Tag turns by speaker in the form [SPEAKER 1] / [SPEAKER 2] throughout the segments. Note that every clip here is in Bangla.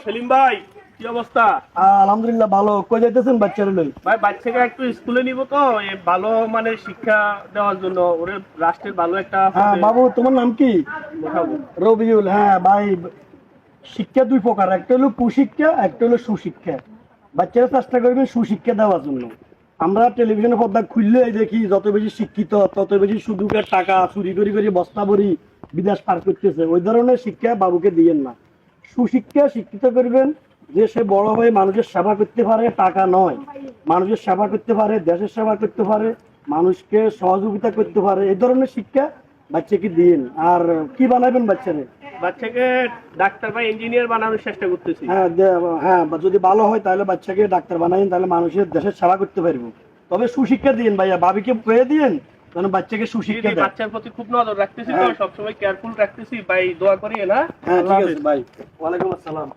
[SPEAKER 1] সেলিম ভাই, কি অবস্থা?
[SPEAKER 2] আলহামদুলিল্লাহ ভালো। কই যাইতেছেন বাচ্চারা লই?
[SPEAKER 1] ভাই, বাচ্চাকে একটু স্কুলে নিব তো, ভালো মানে শিক্ষা দেওয়ার জন্য, ওরে রাষ্ট্রের ভালো একটা
[SPEAKER 2] হ্যাঁ বাবু, তোমার নাম কি?
[SPEAKER 1] বোঝাবো।
[SPEAKER 2] রবিউল। হ্যাঁ ভাই, শিক্ষা দুই প্রকার, একটা হলো কুশিক্ষা, একটা হলো সুশিক্ষা। বাচ্চারা চেষ্টা করবেন সুশিক্ষা দেওয়ার জন্য। আমরা টেলিভিশনের পর্দা খুললে দেখি যত বেশি শিক্ষিত তত বেশি সুদূরের টাকা চুরি করি করে বস্তা ভরি বিদেশ পার করতেছে। ওই ধরনের শিক্ষা বাবুকে দিয়েন না। সুশিক্ষা শিক্ষিত করবেন যে সে বড় হয়ে মানুষের সেবা করতে পারে, টাকা নয়, মানুষের সেবা করতে পারে, দেশের সেবা করতে পারে, মানুষকে সহযোগিতা করতে পারে। এই ধরনের শিক্ষা বাচ্চাকে দিন। আর কি বানাবেন বাচ্চারে?
[SPEAKER 1] বাচ্চাকে ডাক্তার বা ইঞ্জিনিয়ার বানানোর চেষ্টা করতেছি।
[SPEAKER 2] হ্যাঁ হ্যাঁ, যদি ভালো হয় তাহলে বাচ্চাকে ডাক্তার বানাইন, তাহলে মানুষের দেশের সেবা করতে পারবো। তবে সুশিক্ষা দিন ভাইয়া, ভাবিকে পেয়ে দিন যেন বাচ্চাকে সুশিক্ষা দেয়।
[SPEAKER 1] বাচ্চার প্রতি খুব নজর রাখতেছি তো, সবসময় কেয়ারফুল রাখতেছি ভাই, দোয়া করি না।
[SPEAKER 2] হ্যাঁ ঠিক আছে ভাই। ওয়ালাইকুম আসসালাম।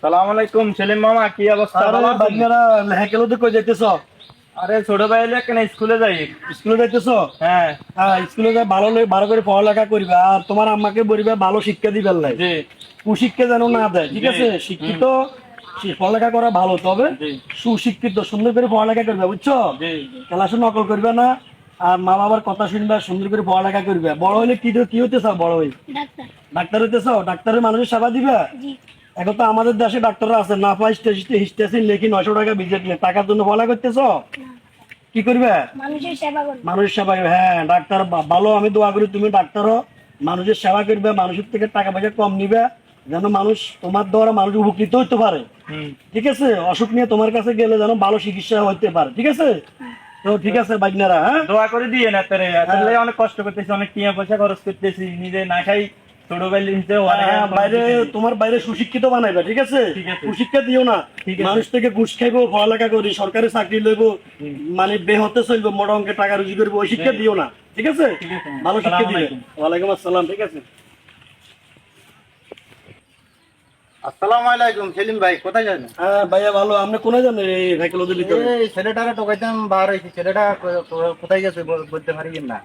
[SPEAKER 3] সালাম আলাইকুম সেলিম মামা, কি অবস্থা?
[SPEAKER 2] আরে বাচ্চারা লেখাগুলো তো কই যাইতেছ?
[SPEAKER 3] আরে ছোট ভাই কেন স্কুলে যাই।
[SPEAKER 2] স্কুলে যাইতেছ?
[SPEAKER 3] হ্যাঁ
[SPEAKER 2] হ্যাঁ, স্কুলে যাই, ভালো করে পড়ালেখা করবে। আর তোমার আম্মাকে বলবে ভালো শিক্ষা দিবে লাই,
[SPEAKER 3] জি
[SPEAKER 2] কুশিক্ষা যেন না দেয়। ঠিক আছে? শিক্ষিত পড়ালেখা করা ভালো, তবে
[SPEAKER 3] জি
[SPEAKER 2] সুশিক্ষিত সুন্দর করে পড়ালেখা করবে, বুঝছো?
[SPEAKER 3] জি
[SPEAKER 2] ক্লাসে নকল করবে না। আর মা বাবার কথা শুনবে, সুন্দর করে পড়ালেখা করবে। বড় হলে কি হতে চাও? বড় হই ডাক্তার হইতে চাও? ডাক্তারের মানুষের সেবা দিবে। এখন তো আমাদের দেশে ডাক্তাররা আছে না, পাই স্টেশন লেখি 900 টাকা বিজেট নিয়ে টাকার জন্য পড়ালেখা করতেছ। কি করবে? মানুষের সেবা করবে। হ্যাঁ, ডাক্তার ভালো। আমি দোয়া করি তুমি ডাক্তার হও, মানুষের সেবা করবে, মানুষের থেকে টাকা পয়সা কম নিবে, যেন মানুষ তোমার দ্বারা মানুষ উপকৃত হইতে পারে। ঠিক আছে? অসুখ নিয়ে তোমার কাছে গেলে যেন ভালো চিকিৎসা হইতে পারে। ঠিক আছে? তো ঠিক আছে বাইকনারা, হ্যাঁ
[SPEAKER 3] দোয়া করে দিয়ে না তারে। আসলে অনেক কষ্ট করতেছি, অনেক টিয়া পয়সা খরচ করতেছি, নিজে না খাই ছোট ভাই লিখতে
[SPEAKER 2] বাইরে তোমার বাইরে সুশিক্ষিত বানাইবে। ঠিক আছে? সুশিক্ষা দিও না। মানুষ থেকে ঘুষ খাইবো, পড়ালেখা করি, সরকারি চাকরি লইবো, মানে বেহতে চলবো, মোটা অঙ্কের টাকা রুজি করবো, ওই শিক্ষা দিও না। ঠিক আছে? ভালো শিক্ষা দিবে। ওয়ালাইকুম আসসালাম। ঠিক আছে?
[SPEAKER 4] আসসালামু আলাইকুম সেলিম ভাই, কোথায় যান?
[SPEAKER 2] হ্যাঁ ভাইয়া ভালো। আপনি কোনে যান এই সাইকেলের ভিতরে?
[SPEAKER 4] এই ছেলেটারে টোকাইতাম, বার হয়েছি। ছেলেটা কোথায় গেছে বলতে পারি না।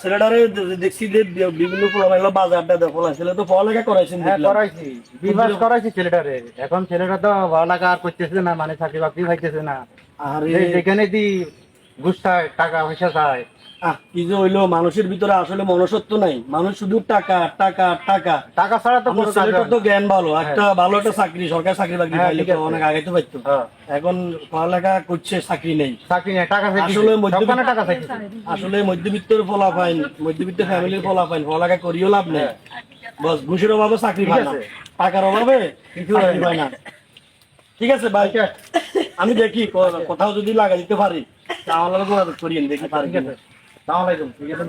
[SPEAKER 2] ছেলেটারে দেখছি যে বিভিন্ন পোলাপাইলা বাজারটা দেখো, ছেলে তো পড়ালেখা করাইছেন।
[SPEAKER 4] হ্যাঁ করাইছি, বিবাস করাইছি ছেলেটারে। এখন ছেলেটা তো ভাড়ালেখা আর করতেছে না, মানে চাকরি বাকরি পাইতেছে না।
[SPEAKER 2] আর
[SPEAKER 4] যেখানে দি ঘুষ চায়, টাকা পয়সা চায়।
[SPEAKER 2] কি যে হইলো, মানুষের ভিতরে আসলে মনুষ্যত্ব নাই। মানুষ শুধু টাকা টাকা টাকা।
[SPEAKER 4] টাকা ছাড়া তো
[SPEAKER 2] আমার ছেলেটার তো জ্ঞান ভালো, একটা ভালো একটা চাকরি, সরকারি চাকরি বাকরি পাইলে তো অনেক আগে তো পাইতো। এখন পড়ালেখা করছে, চাকরি নেই।
[SPEAKER 4] চাকরি নেই, টাকা
[SPEAKER 2] আসলে
[SPEAKER 4] টাকা চাইছে।
[SPEAKER 2] আসলে মধ্যবিত্তের ফলা পাইন, মধ্যবিত্ত ফ্যামিলির ফলা পাইন, পড়ালেখা করিও লাভ নেই। বস ঘুষের অভাবে চাকরি পায় না, টাকার অভাবে কিছু পায় না। ঠিক আছে ভাই, আমি দেখি কোথাও যদি লাগা দিতে পারি তাহলে যোগাযোগ করিয়েন, দেখি পারি। ঠিক আছে?
[SPEAKER 4] আসসালামু আলাইকুম। ঠিক আছে।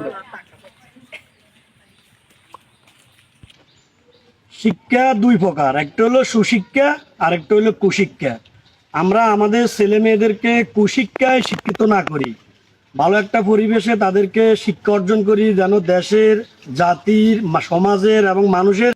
[SPEAKER 2] শিক্ষা দুই প্রকার, একটা হলো সুশিক্ষা আর একটা হলো কুশিক্ষা। আমরা আমাদের ছেলে মেয়েদেরকে কুশিক্ষায় শিক্ষিত না করি, ভালো একটা পরিবেশে তাদেরকে শিক্ষা অর্জন করি, যেন দেশের, জাতির, সমাজের এবং মানুষের